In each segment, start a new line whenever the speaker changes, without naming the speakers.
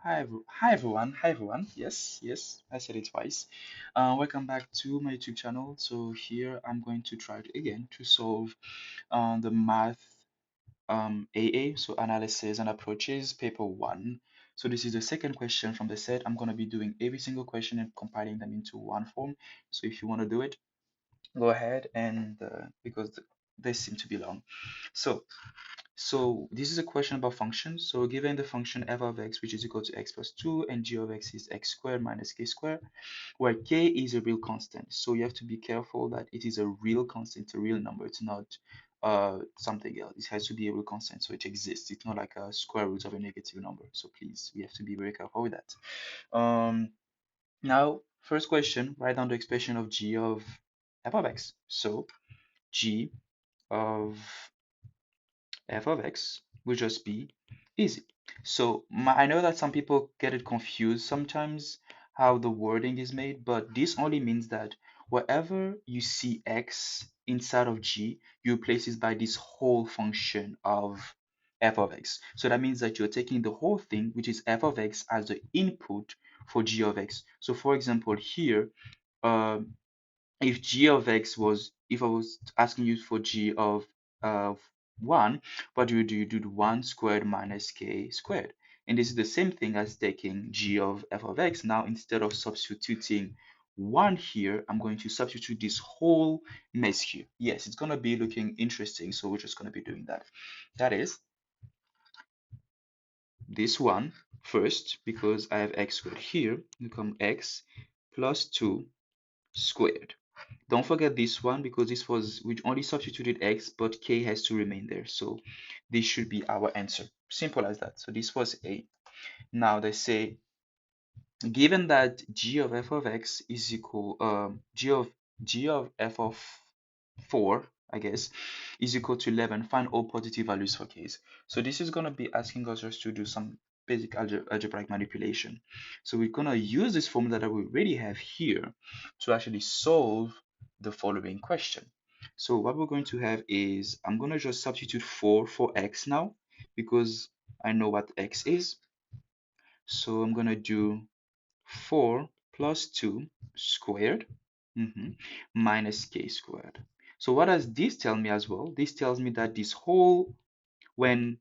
Hi everyone. Hi everyone. Yes, yes, I said it twice. Welcome back to my YouTube channel. So here I'm going to try again to solve the math AA, so analysis and approaches, paper one. So this is the second question from the set. I'm going to be doing every single question and compiling them into one form. So if you want to do it, go ahead and because they seem to be long. So this is a question about functions. So given the function f of x, which is equal to x plus 2, and g of x is x squared minus k squared, where k is a real constant. So you have to be careful that it is a real constant, a real number. It's not something else. It has to be a real constant, so it exists. It's not like a square root of a negative number. So please, we have to be very careful with that. Now, first question, write down the expression of g of f of x. So g of f of x will just be easy. So I know that some people get it confused sometimes how the wording is made, but this only means that wherever you see x inside of g, you replace it by this whole function of f of x. So that means that you're taking the whole thing, which is f of x, as the input for g of x. So for example, here, um, if g of x was, if I was asking you for g of 1, what do? You do the 1 squared minus k squared. And this is the same thing as taking g of f of x. Now, instead of substituting 1 here, I'm going to substitute this whole mess here. Yes, it's going to be looking interesting, so we're just going to be doing that. That is this one first, because I have x squared here, become x plus 2 squared. Don't forget this one because this was, we only substituted x, but k has to remain there. So this should be our answer. Simple as that. So this was A. Now they say, given that g of f of x is equal, g of f of 4, I guess, is equal to 11, find all positive values for k's. So this is going to be asking us just to do some basic algebraic manipulation. So we're going to use this formula that we already have here to actually solve the following question. So what we're going to have is, I'm going to just substitute 4 for x now because I know what x is. So I'm going to do 4 plus 2 squared minus k squared. So what does this tell me as well? This tells me that this whole, when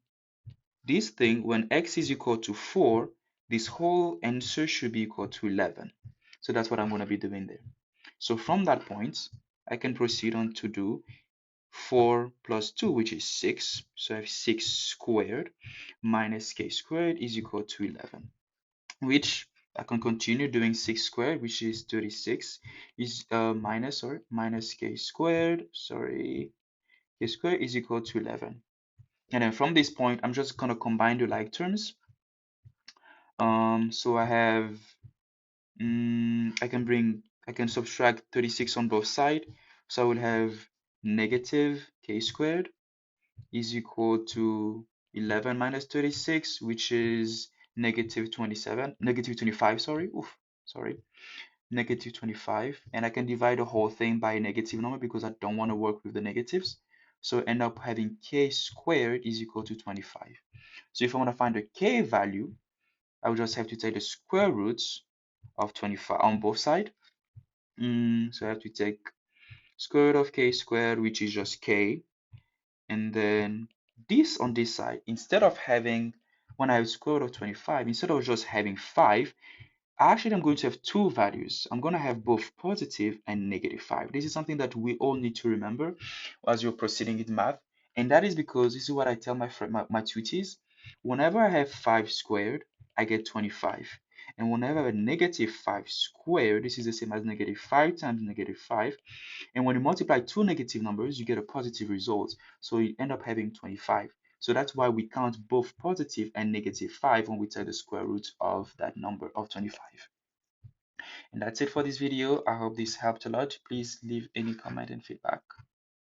when x is equal to 4, this whole answer should be equal to 11. So that's what I'm going to be doing there. So from that point, I can proceed on to do 4 plus 2, which is 6. So I have 6 squared minus k squared is equal to 11, which I can continue doing 6 squared, which is 36, is minus k squared, k squared is equal to 11. And then from this point, I'm just going to combine the like terms. So I have, I can subtract 36 on both sides. So I will have negative k squared is equal to 11 minus 36, which is negative 25, sorry. Oof, sorry. Negative 25, and I can divide the whole thing by a negative number because I don't want to work with the negatives. So end up having k squared is equal to 25. So if I want to find the k value, I would just have to take the square roots of 25 on both sides. So I have to take square root of k squared, which is just k, and then this on this side, instead of having, when I have square root of 25, instead of just having 5, actually, I'm going to have two values. I'm going to have both positive and negative 5. This is something that we all need to remember as you're proceeding in math. And that is because this is what I tell my tutees. Whenever I have 5 squared, I get 25. And whenever I have a negative 5 squared, this is the same as negative 5 times negative 5. And when you multiply two negative numbers, you get a positive result. So you end up having 25. So that's why we count both positive and negative 5 when we take the square root of that number of 25. And that's it for this video. I hope this helped a lot. Please leave any comment and feedback.